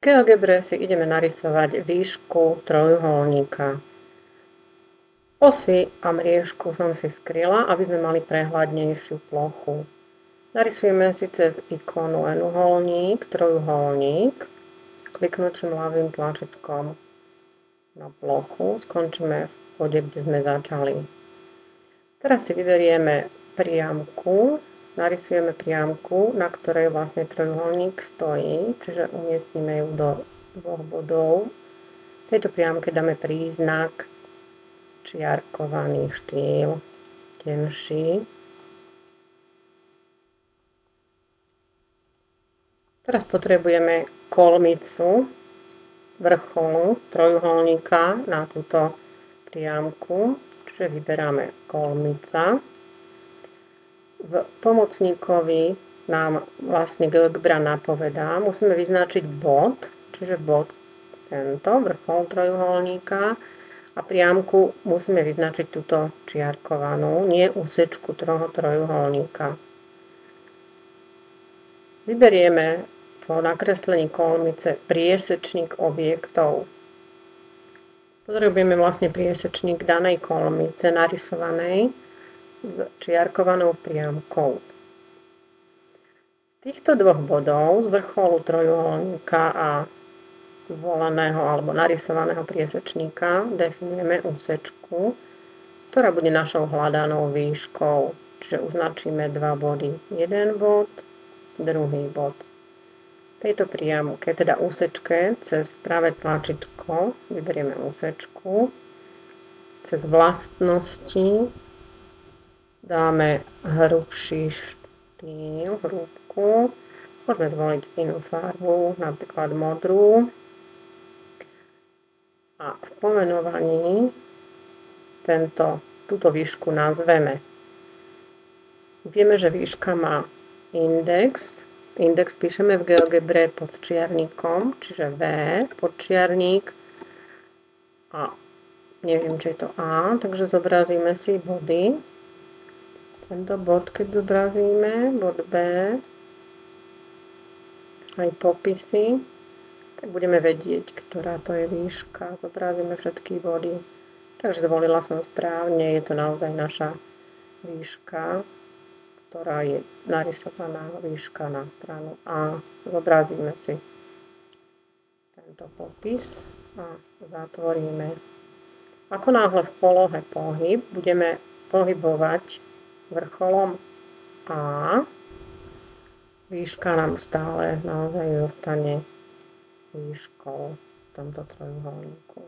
GeoGebre si ideme narysovať výšku trojuholníka. Osy a mriežku som si skryla, aby sme mali prehľadnejšiu plochu. Narysujeme si cez ikonu enuholník, trojuholník. Kliknúcim ľavým tlačítkom na plochu skončíme v bode, kde sme začali. Teraz si vyberieme priamku, narysujeme priamku, na ktorej vlastne trojuholník stojí, čiže umiestnime ju do dvoch bodov. V tejto priamke dáme príznak čiarkovaný štýl, tenší. Teraz potrebujeme kolmicu vrcholu trojuholníka na túto priamku, čiže vyberáme kolmica. V pomocníkovi nám vlastne GeoGebra napovedá, musíme vyznačiť bod, čiže bod tento, vrchol trojuholníka, a priamku musíme vyznačiť túto čiarkovanú, nie úsečku toho trojuholníka. Vyberieme po nakreslení kolmice priesečník objektov. Potrebujeme vlastne priesečník danej kolmice narysovanej s čiarkovanou priamkou. Z týchto dvoch bodov, z vrcholu trojuholníka a zvoleného alebo narysovaného priesečníka, definujeme úsečku, ktorá bude našou hľadanou výškou. Čiže označíme dva body. Jeden bod, druhý bod. V tejto priamke, teda úsečke, cez pravé tlačítko vyberieme úsečku. Cez vlastnosti dáme hrubší štýl, hrúbku. Môžeme zvoliť inú farbu, napríklad modrú. A v pomenovaní túto výšku nazveme. Vieme, že výška má index. Index píšeme v GeoGebre pod čiarníkom, čiže V, podčiarník. A neviem, či je to A, takže zobrazíme si body. Tento bod, keď zobrazíme, bod B, aj popisy, tak budeme vedieť, ktorá to je výška. Zobrazíme všetky body. Takže zvolila som správne, je to naozaj naša výška, ktorá je narysovaná výška na stranu A. Zobrazíme si tento popis a zatvoríme. Ako náhle v polohe pohyb budeme pohybovať vrcholom A, výška nám stále naozaj zostane výškou v tomto trojuholníku.